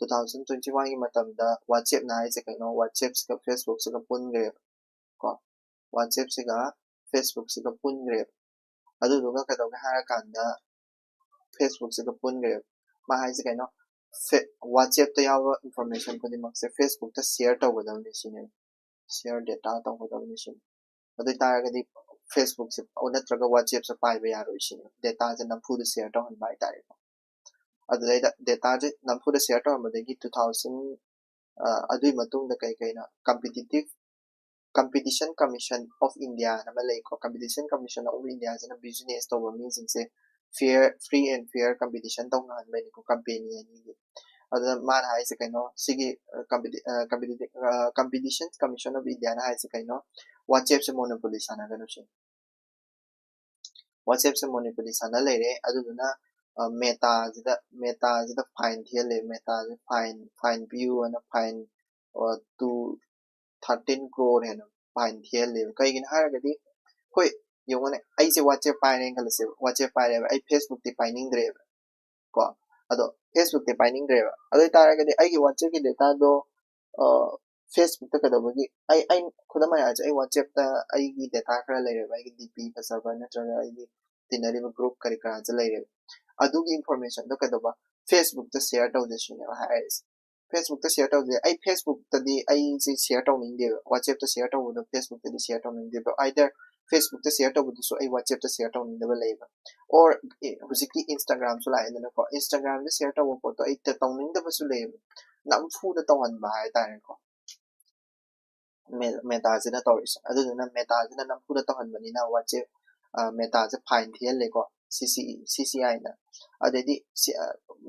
2021 gi matam da WhatsApp na ai se no WhatsApp ka Facebook se ka pun gre ko WhatsApp se ga Facebook se ka pun gre adu duga ka do ha kanda Facebook se ka pun gre ma hai se no WhatsApp ta yawa information ko di mak se Facebook ta share ta wadam ni sine share data ta wadam ni sine adu ta ga di Facebook se ona traga WhatsApp se pai ba yaro sine data je nam pu de share ta hon bai ta adu data je nam pu de share ta ma de gi 2000 adu matung da kai kai na Competition Commission of India nama lai ko Competition Commission of India jana business to mi jing se free and fair competition to ngan mai ko company ni ada man hai se kaino sigi Competition Commission of India na hai se kaino WhatsApp se monopoly sana ganu se WhatsApp se monopoly sana lai re adu na meta jida fine thiel le meta fine view and fine to 13 crore है ना fine थियल ले कई गिन हार गदी कोई Yong ने आई से WhatsApp पाइने कल से WhatsApp पाइरे आई Facebook ते पाइनिंग द्रे को अदो Facebook ते पाइनिंग द्रे अदो तारा गदी आई की WhatsApp की डेटा दो Facebook ते कदो बगी आई खुदा मा आज आई WhatsApp ता आई की डेटा खरा ले रे आई की DP का सर्वर नत्रगा आई की तिनरी ग्रुप करी करा ज ले रे अदो की इंफॉर्मेशन तो कदो बा Facebook ते शेयर तो दे सुने हाइस Facebook ta share tawde ai Facebook ta di ai si share tawning de WhatsApp ta share tawdo Facebook ta di share tawning de either Facebook ta share tawdo so ai WhatsApp ta share tawning de leba or basically Instagram so lai na ko Instagram ta share tawbo ko to ai ta tawning de su leba nam fu da tawan ba ai ta ko meta je na tawis adu na meta je na nam fu da tawan bani na WhatsApp meta je fine thiel le ko CCI na adedi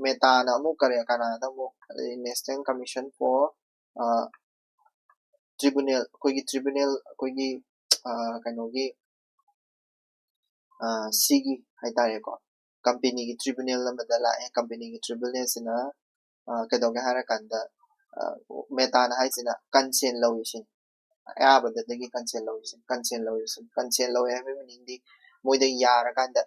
meta na mu kare kana da mu National Commission for Tribunal koigi kainogi sigi haitare ko company gi tribunal amada la company gi tribunal sina kadoga hara kanda meta na haisina consent lawisin ayabada dagi consent lawisin have meaning di moida yara kanda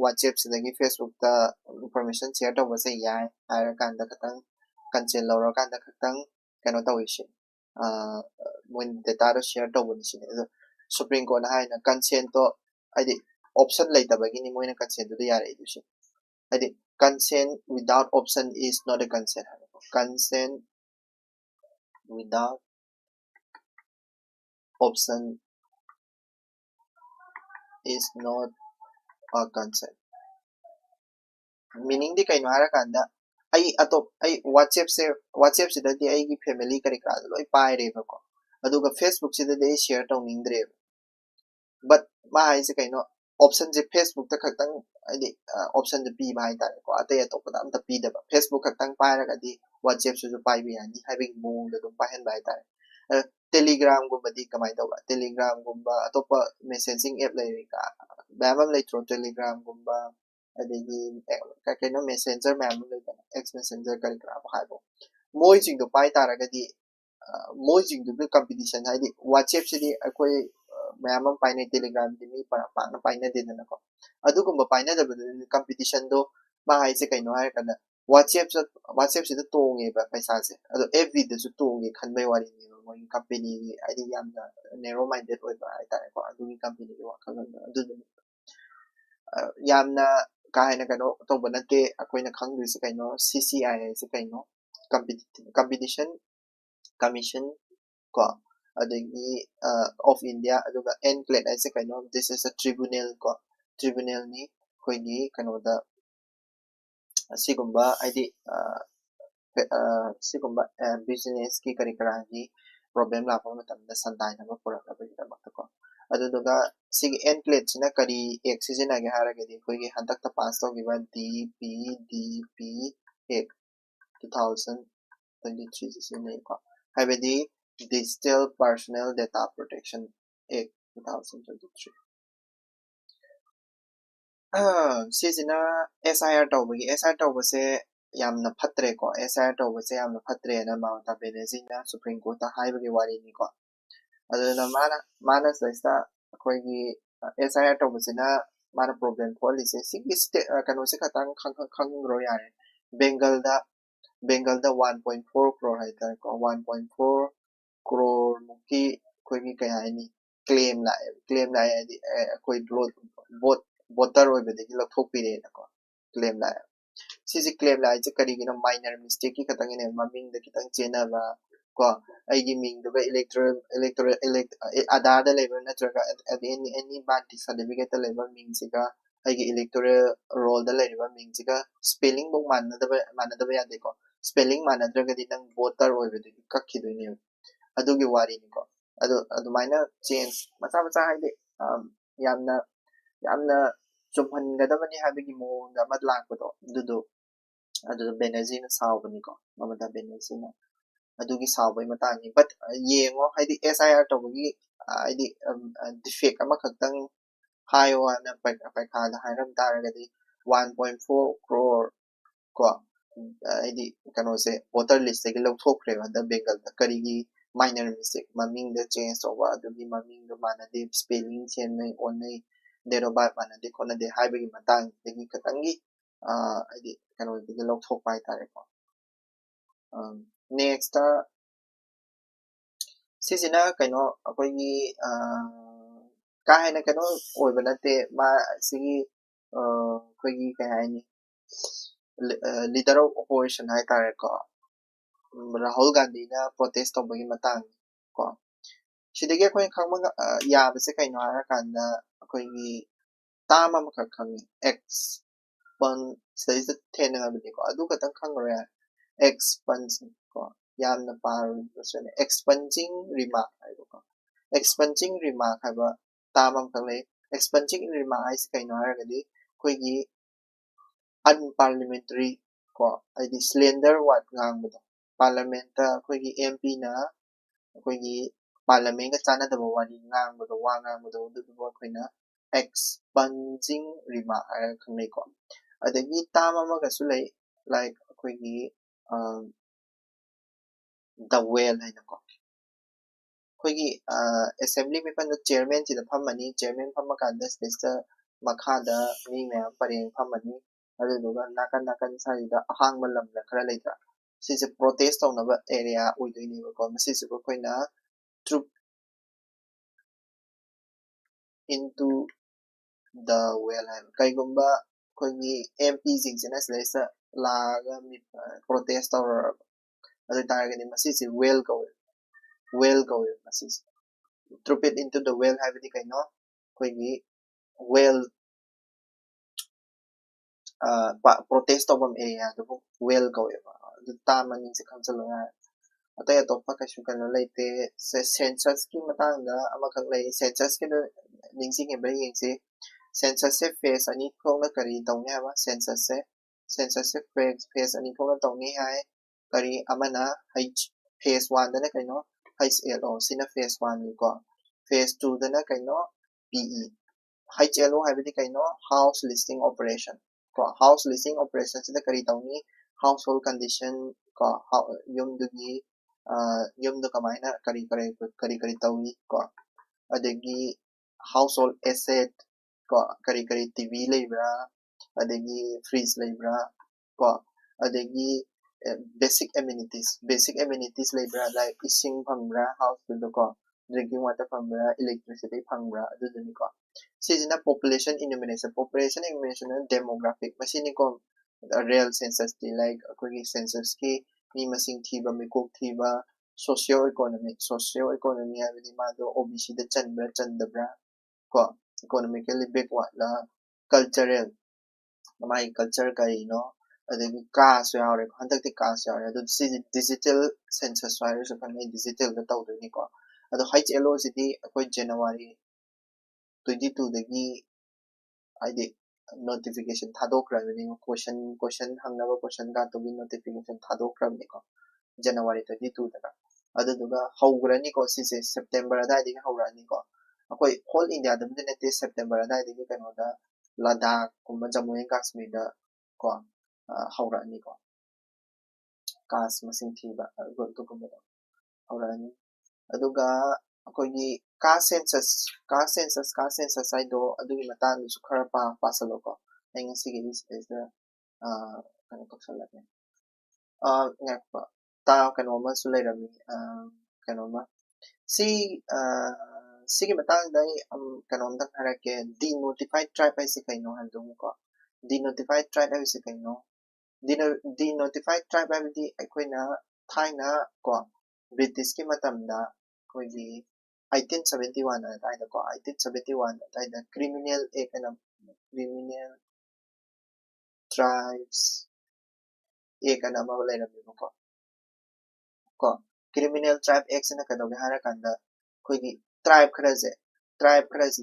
WhatsApp sidagi Facebook ta information share to basa yai hara kanda katang consent lawra kanda katang kaino tawisin when data share to bonisine Supreme Court na haina consent to adi option leitabagi ni moina consent to yara idusin adi consent without option is not a consent consent without option is not a consent meaning di kaino hara kanda ai atop ai WhatsApp se dadi ai gi family kari ka loi pai re ba ko aduga Facebook se dadi share to ningdre but ma hai se kaino option je Facebook ta khatang ai option je pi bai ta ko ate atop da am ta pi da Facebook khatang pai ra di WhatsApp se pai bi ani having mong da dum pai han bai ta Telegram gumba di kamai tawba Telegram gumba atopa messaging app lai ka babam lai tro Telegram gumba adagi kaino messenger ma'am leita X messenger kari kara haibo moi jing do pai taragadi moi jing do competition haidi WhatsApp sidi akoi ma'am am paine Telegram di mi pa na paine de na ko adugumba paine da competition do ma haise kaino hai kana WhatsApp sida tonge ba paisa se ado FB da su tonge khanbai wari ni moi company aidi yamna narrow minded oi ba ai tare ko adugi company di wakal adu yamna kaina kano tawba nate akoina khangdu se kaino CCI se kaino competition commission ko adagi of India aduga NCLET ai se kaino this is a tribunal ko tribunal ni koini kano da sigumba aidi sigumba business ki kari kara ni problem la pa matamda sandai na pura ba ida makta ko aduga sig NCLET sina kari exercise age haragadi koigi handak ta pass tawgiba DPDP 2023 sina ko habedi Digital Personal Data Protection Act 2023 sisina SIR tawbagi SIR tawbase yamna phatre ko SIR tawbase yamna phatre na Mamata Banerjee na Supreme Court ta haibagi wari ni ko aduna mana saista koigi SIR tawbasina mana problem policy sigi kano se khatang khang ro yare Bengal da 1.4 crore hai tar ko 1.4 crore muki koigi kaya ni claim la koi voter oi bede ki lathok pire na ko claim la sisi claim la je kari gina minor mistake ki katang ne maming da kitang chena ba ko aigi ming da electoral Aadhaar da level natraga any party certificate da level ming siga aigi electoral roll da level ming siga spelling bok manadaba ya de ko spelling manadraga di nang voter oi bede ki kakhidoini adugi wari ni ko adumaina change macha haide yamna chumhangadabani habigi mo da mat lakpado adu Banerjee na sawbani ko Mamata Banerjee na adugi sawbai matani but yengo haidi SIR tawbagi haidi defect ama khaktang hayo na paikha da hairam taragadi 1.4 crore ko haidi kano se voter list tagi lawthokre da Bengal da karigi minor mistake maming da change over adugi maming da manade spelling chenai onai deroba manade kona de haibagi matang dagi katangi haidi kano dagi lawthokpa hai tare ko next sisina kaino akoigi ka haina kaino oiba nate ma sigi akoigi kai haini leader of opposition hai tare ko Rahul Gandhi na protest tawbagi matang ko sidagi akoi khangma yabase kaino harakanda akoigi tama makha khangi studies thena ngabni ko adu katang khangre expansion ko yamna paru expunging remark hai ko expunging remark haba tamam khangle expunging remark ai kaino haragadi koigi unparliamentary ko aidi slender word ngangbudo parliament ta koigi MP na koigi parliament ga chana daba wari ngangbudo wa ngangbudo du koina expunging remark ai khangle ko adagi tama ma ga su lai like koigi the well hai na ko koigi assembly me pan chairman ti da phamani chairman phamakanda stage makhada mi ma'am pareng phamani aduga nakan sai da ahangba lam la khara leita sise protest tawnaba area oidoini ko masise ko koina troop into the well hai kaigumba koigi MP jingsina sila laga mi protest or adu taragani masise well go masise troop it into the well habidi kaino koigi well protest tawbam area du well go du tamani se council nga atay atopa kasu kano leite se census ki matangda amakhang lei census ki ningsing ebra yengse census se phase ani thongna kari tawne ba census se phase ani thongna tawne hai kari amana h phase 1 dana kaino HLO sina phase 1 ni ko phase 2 dana kaino PE HLO habidi kaino house listing operation house leasing operation sida kari tawni household condition ko yumdugi yumdu kamaina kari tawi ko adagi household asset ko kari TV leibra adagi fridge leibra ko adagi basic amenities leibra like ising phangbra house do ko drinking water phangbra electricity phangbra aduduni ko sisina population enumeration demographic masini ko real census di like akoi census ki mi masing thiba mikok thiba socio-economy habidi mado OBC da chanbra chandabra ko economically backward la cultural my culture kay no adagi class yaure handakti class yaure adu digital census yaure so kan digital da tawdoni ko adu HLO sidi akoi January 22 dagi aidi notification thadokrabini question hangnaba question ga to notification thadokrabini ko January 22 daga aduduga haugrani ko sise September adai haurani ko akoi whole India da nete September adai kano da Ladakh kumba Jammu and Kashmir da ko haurani ko kas masing thiba gontu kumba haurani aduga akoi ka census ai do adugi matan su khara pasalo ko nang sige is the kano taksalake ngakpa ta kano ma su leirami kano ma sige matang dai kano dak harake denotified tribe ai se kaino handung ko denotified tribe ai se kaino denotified tribe ai di aikoina thaina ko British ki matamda koigi 1871 ada ko 1871 ada criminal criminal tribes ma leirami ko criminal tribe act na kano hara kanda koigi tribe kharaje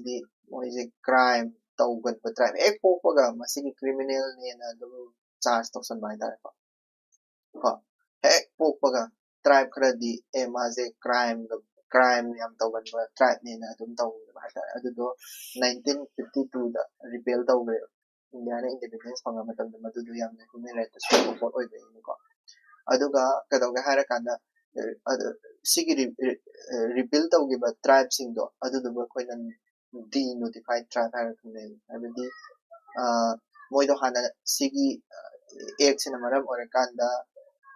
di moise crime tawgan pa tribe popaga masigi criminal ne na do charge tawsan bai dar ko popaga tribe khara di maze crime yam tawgan ba tribe ne na dum taw bai dar adu do 1952 da rebel tawgre India na independence panga matam da madu do yam na human rights support oi bai ko aduga kadawga hara kanda sigi rebuild tawgiba tribe singdo aduduba koina denotified tribe hara khane habidi moido hana sigi act sina maram orakanda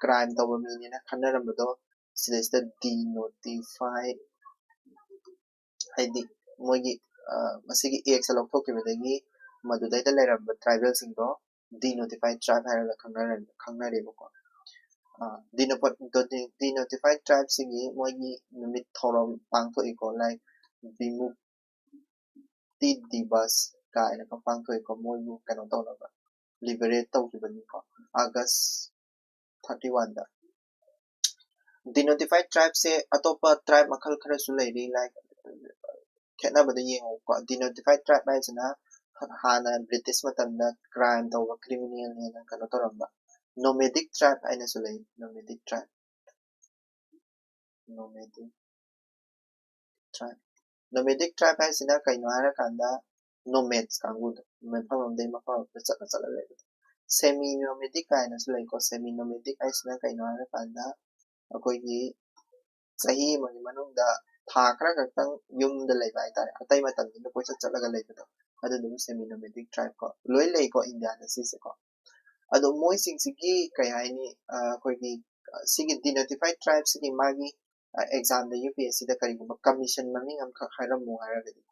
crime tawba mini na khanarambado sida denotified haidi moigi masigi act sa lokthokibadagi madudai da lairamba tribal singdo denotified tribe hara khanarebo ko denotified tribe sigi moigi numit thorom pangthoi ko like bimukti divas kaina ka pangthoi ko moibu kano tawlaba liberate tawkibani ko August 31 da denotified tribe se atopa tribe makhal khara su leiri like khetnabada yengo ko denotified tribe ai sina hana British matamda crime tawba criminal ne na kano tawramba nomadic tribe aina su lei nomadic tribe ai sina kaino hara kanda nomads kangud mafam amdai mafam chala lei semi nomadic kaina su lei ko semi nomadic ai sina kaino hara kanda akoigi sahi mani manungda tha khara kaktang yumda lei bai tare atai matamda ko chalaga lei to adu semi nomadic tribe ko loi lei ko India na sise ko ado moi sigi kai haini akoigi sigi denotified tribe sigi magi exam da UPSC da kari commission maming am khairam mu haragadi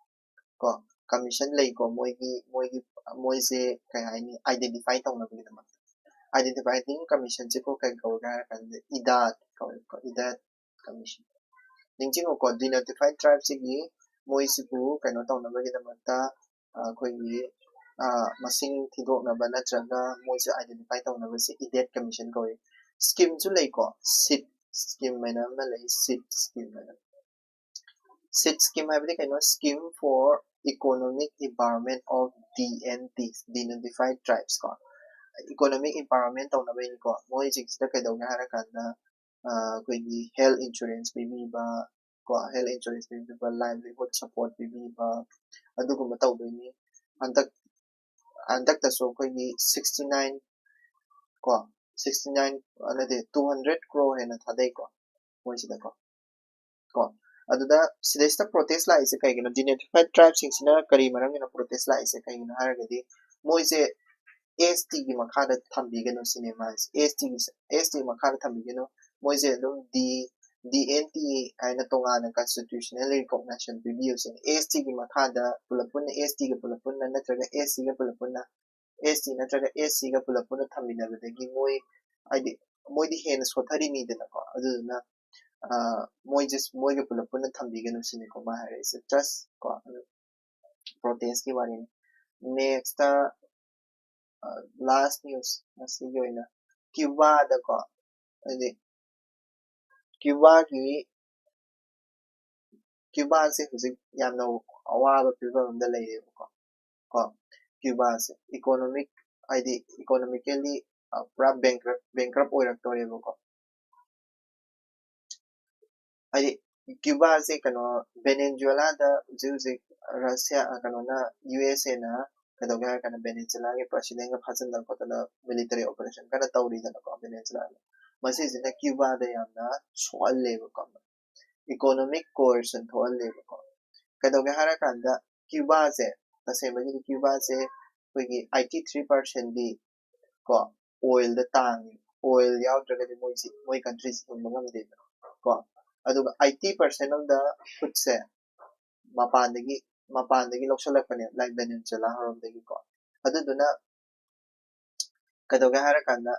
ko commission lei ko moise kai haini identify tawna bi dama identifying commission se ko kai ko ga kan idat commission ningjing ko denotified tribe sigi moise ku kaino tawna bi dama ta akoigi masing thidoknaba natraga moise identify tawna se idat commission ko scheme chu lei ko sit scheme maina ma lei sit scheme maina sit scheme habidi kaino scheme for economic empowerment of DNTs denotified tribes ko economic empowerment tawna bai ko moi sida kaidawna hara kanda koigi health insurance bibiba ko health insurance bibiba livelihood support bibiba aduguma tawdoni antak ꯍꯟꯗꯛꯇꯁꯨ ꯑꯩꯈꯣꯏꯒꯤ 69 ꯀꯣ 69 ꯅꯠꯇꯦ 200 crore ꯍꯦꯟꯅ ꯊꯥꯗꯩꯀꯣ ꯃꯣꯏꯁꯤꯗꯀꯣ ꯀꯣ ꯑꯗꯨꯗ ꯁꯤꯗꯩꯁꯤꯗ protest ꯂꯥꯛꯏꯁꯦ ꯀꯩꯒꯤꯅꯣ ꯗꯤꯅꯦꯇꯤꯐꯥꯏꯠ ꯇ꯭ꯔꯥꯏꯕꯁꯤꯡꯁꯤꯅ ꯀꯔꯤ ꯃꯔꯝꯒꯤꯅ protest ꯂꯥꯛꯏꯁꯦ ꯀꯩꯒꯤꯅꯣ ꯍꯥꯏꯔꯒꯗꯤ ꯃꯣꯏꯁꯦ STꯒꯤ ꯃꯈꯥꯗ ꯊꯝꯕꯤꯒꯅꯨ ꯁꯤꯅꯦ ꯃꯥꯁꯦ STꯒꯤ ꯃꯈꯥꯗ ꯊꯝꯕꯤꯒꯅꯨ ꯃꯣꯏꯁꯦ ꯑꯗꯨꯝ DNT ꯍꯥꯏꯅ ꯇꯣꯉꯥꯟꯅ constitutional recognition ꯄꯤꯕꯤꯌꯨ ꯁꯤꯅꯤ STꯒꯤ ꯃꯈꯥꯗ ꯄꯨꯂꯞ ꯄꯨꯟꯅ STꯒ ꯄꯨꯂꯞ ꯄꯨꯟꯅ ꯅꯠꯇ꯭ꯔꯒ SCꯒ ꯄꯨꯂꯞ ꯄꯨꯟꯅ ST ꯅꯠꯇ꯭ꯔꯒ SCꯒ ꯄꯨꯂꯞ ꯄꯨꯟꯅ ꯊꯝꯃꯤꯟꯅꯕꯗꯒꯤ ꯃꯣꯏ ꯍꯥꯏꯗꯤ ꯃꯣꯏꯗꯤ ꯍꯦꯟꯅ ꯁꯣꯊꯔꯤꯅꯤꯗꯅꯀꯣ ꯑꯗꯨꯗꯨꯅ ꯃꯣꯏꯒ ꯄꯨꯂꯞ ꯄꯨꯟꯅ ꯊꯝꯕꯤꯒꯅꯨ ꯁꯤꯅꯤꯀꯣ ꯃꯥ ꯍꯥꯏꯔꯛꯏꯁꯦ ꯖꯁ ꯀꯣ ꯄ꯭ꯔꯣꯇꯦꯁꯀꯤ ꯋꯥꯔꯤꯅꯤ ꯅꯦꯛꯁꯇ ꯂꯥꯁ ꯅ꯭ꯌꯨꯁ ꯉꯁꯤꯒꯤ ꯑꯣꯏꯅ ꯀ꯭ꯌꯨꯕꯥꯗꯀꯣ ꯍꯥꯏꯗꯤ ꯀ꯭ꯌꯨꯕꯥꯁꯦ ꯍꯧꯖꯤꯛ ꯌꯥꯝꯅ ꯑꯋꯥꯕ ꯐꯤꯕꯝ ꯑꯃꯗ ꯂꯩꯔꯦꯕꯀꯣ ꯀ꯭ꯌꯨꯕꯥꯁꯦ ꯍꯥꯏꯗꯤ ꯏꯀꯣꯅꯣꯃꯤꯀꯦꯜꯂꯤ ꯄꯨꯔꯥ ꯕꯦꯡꯀ꯭ꯔꯞ ꯑꯣꯏꯔꯛꯇꯣꯔꯦꯕꯀꯣ ꯍꯥꯏꯗꯤ ꯀ꯭ꯌꯨꯕꯥꯁꯦ ꯀꯩꯅꯣ ꯚꯦꯅꯦꯖꯨꯋꯦꯂꯥꯗ ꯍꯧꯖꯤꯛ ꯔꯁꯤꯌꯥ ꯀꯩꯅꯣꯅ USAꯅ ꯀꯩꯗꯧꯒꯦ ꯍꯥꯏꯔ ꯀꯥꯟꯗ ꯚꯦꯅꯦꯖꯨꯋꯦꯂꯥꯒꯤ ꯄ꯭ꯔꯁꯤꯗꯦꯟꯒ ꯐꯥꯖꯤꯟꯗꯅ ꯈꯣꯠꯇꯅ ꯃꯤꯂꯤꯇꯔꯤ ꯑꯣꯄꯔꯦꯁꯟ ꯀꯟꯅ ꯇꯧꯔꯤꯗꯅꯀꯣ ꯚꯦꯅꯦꯖꯨꯋꯦꯂꯥꯗ ꯃꯁꯤꯁꯤꯅ ꯀ꯭ꯌꯨꯕꯥꯗ ꯌꯥꯝꯅ ꯁꯣꯛꯍꯜꯂꯦꯕꯀꯣ ꯏꯀꯣꯅꯣꯃꯤꯛ ꯀꯣꯑꯔꯁꯟ ꯊꯣꯛꯍꯜꯂꯦꯕꯀꯣ ꯀꯩꯗꯧꯒꯦ ꯍꯥꯏꯔ ꯀꯥꯟꯗ ꯀ꯭ꯌꯨꯕꯥꯁꯦ ꯇꯁꯦꯡꯕꯒꯤꯗꯤ ꯀ꯭ꯌꯨꯕꯥꯁꯦ ꯑꯩꯈꯣꯏꯒꯤ 83%ꯗꯤ ꯀꯣ ꯑꯣꯏꯜꯗ ꯇꯥꯡꯉꯤ ꯑꯣꯏꯜ ꯌꯥꯎꯗ꯭ꯔꯒꯗꯤ ꯃꯣꯏ ꯀꯟꯇ꯭ꯔꯤꯁꯤ ꯍꯤꯡꯕ ꯉꯝꯗꯦꯕ ꯀꯣ ꯑꯗꯨꯒ 80% of the ꯐꯨꯗꯁꯦ ꯃꯄꯥꯟꯗꯒꯤ ꯂꯧꯁꯤꯜꯂꯛꯄꯅꯦ ꯂꯥꯏꯛ ꯚꯦꯅꯦꯖꯨꯋꯦꯂꯥ ꯍꯧꯔꯝꯗꯒꯤꯀꯣ ꯑꯗꯨꯗꯨꯅ ꯀꯩꯗꯧꯒꯦ ꯍꯥꯏꯔ ꯀꯥꯟꯗ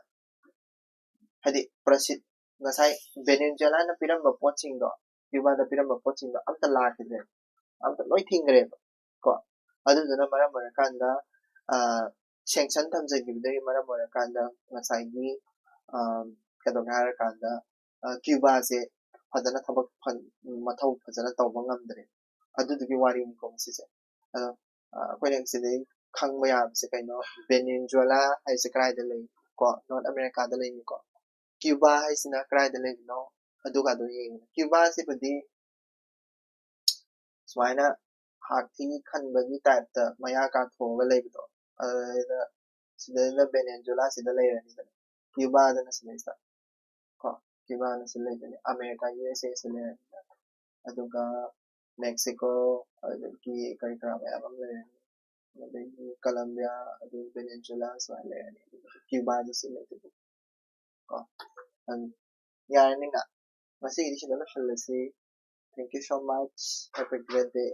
ꯍꯥꯏꯗꯤ ꯉꯁꯥꯏ ꯚꯦꯅꯦꯖꯨꯋꯦꯂꯥꯅ ꯄꯤꯔꯝꯕ ꯄꯣꯠꯁꯤꯡꯗꯣ ꯀ꯭ꯌꯨꯕꯥꯗ ꯄꯤꯔꯝꯕ ꯄꯣꯠꯁꯤꯡꯗꯣ ꯑꯝꯇ ꯂꯥꯛꯈꯤꯗ꯭ꯔꯦ ꯑꯝꯇ ꯂꯣꯏ ꯊꯤꯡꯈ꯭ꯔꯦꯕ ꯀꯣ ꯑꯗꯨꯗꯨꯅ ꯃꯔꯝ ꯑꯣꯏꯔꯀꯥꯟꯗ ꯁꯦꯡꯁꯟ ꯊꯝꯖꯈꯤꯕꯗꯒꯤ ꯃꯔꯝ ꯑꯣꯏꯔꯀꯥꯟꯗ ꯉꯁꯥꯏꯒꯤ ꯀꯩꯗꯧꯒꯦ ꯍꯥꯏꯔ ꯀꯥꯟꯗ ꯀ꯭ꯌꯨꯕꯥꯁꯦ ꯐꯖꯅ ꯃꯊꯧ ꯐꯖꯅ ꯇꯧꯕ ꯉꯝꯗ꯭ꯔꯦ ꯑꯗꯨꯗꯨꯒꯤ ꯋꯥꯔꯤꯅꯤꯀꯣ ꯃꯁꯤꯁꯦ ꯑꯗꯣ ꯑꯩꯈꯣꯏꯅ ꯁꯤꯗꯩ ꯈꯪꯕ ꯌꯥꯕꯁꯦ ꯀꯩꯅꯣ ꯚꯦꯅꯦꯖꯨꯋꯦꯂꯥ ꯍꯥꯏꯁꯦ ꯀꯗꯥꯏꯗ ꯂꯩ ꯀꯣ ꯅꯣꯔꯠ ꯑꯃꯦꯔꯤꯀꯥꯗ ꯂꯩꯅꯤꯀꯣ ꯀ꯭ꯌꯨꯕꯥ ꯍꯥꯏꯁꯤꯅ ꯀꯗꯥꯏꯗ ꯂꯩꯕꯅꯣ ꯑꯗꯨꯒꯗꯣ ꯌꯦꯡꯉꯨ ꯀ꯭ꯌꯨꯕꯥꯁꯤꯕꯨꯗꯤ ꯁꯨꯃꯥꯏꯅ ꯍꯥꯛꯊꯤ ꯈꯟꯕꯒꯤ ꯇꯥꯏꯞꯇ ꯃꯌꯥ ꯀꯥꯊꯣꯛꯑꯒ ꯂꯩꯕꯗꯣ ꯑꯗꯨꯗ ꯁꯤꯗꯩꯗ ꯚꯦꯅꯦꯖꯨꯋꯦꯂꯥ ꯁꯤꯗ ꯂꯩꯔꯅꯤꯗꯅ ꯀ꯭ꯌꯨꯕꯥꯗꯅ ꯁꯤꯗꯩꯁꯤꯗ ꯀꯣ ꯀ꯭ꯌꯨꯕꯥꯅ ꯁꯤ ꯂꯩꯗꯣꯏꯅꯤ ꯑꯃꯦꯔꯤꯀꯥ USA ꯁꯤ ꯂꯩꯔꯅꯤ ꯑꯗꯨꯒ ꯃꯦꯛꯁꯤꯀꯣ ꯑꯗꯒꯤ ꯀꯔꯤ ꯀꯔꯥ ꯃꯌꯥꯝ ꯑꯃ ꯂꯩꯔꯅꯤ ꯑꯗꯒꯤ ꯀꯂꯝꯕꯤꯌꯥ ꯑꯗꯒꯤ ꯚꯦꯅꯦꯖꯨꯋꯦꯂꯥ ꯁꯨꯃꯥꯏꯅ ꯂꯩꯔꯅꯤ ꯀ꯭ꯌꯨꯕꯥꯗ ꯁꯤ ꯂꯩꯗꯣꯏꯅꯤ ꯀꯣ ꯌꯥꯔꯅꯤꯅ ꯉꯁꯤꯒꯤꯗꯤ ꯁꯤꯗ ꯂꯣꯏꯁꯤꯜꯂꯁꯤ Thank you so much. Have a great day.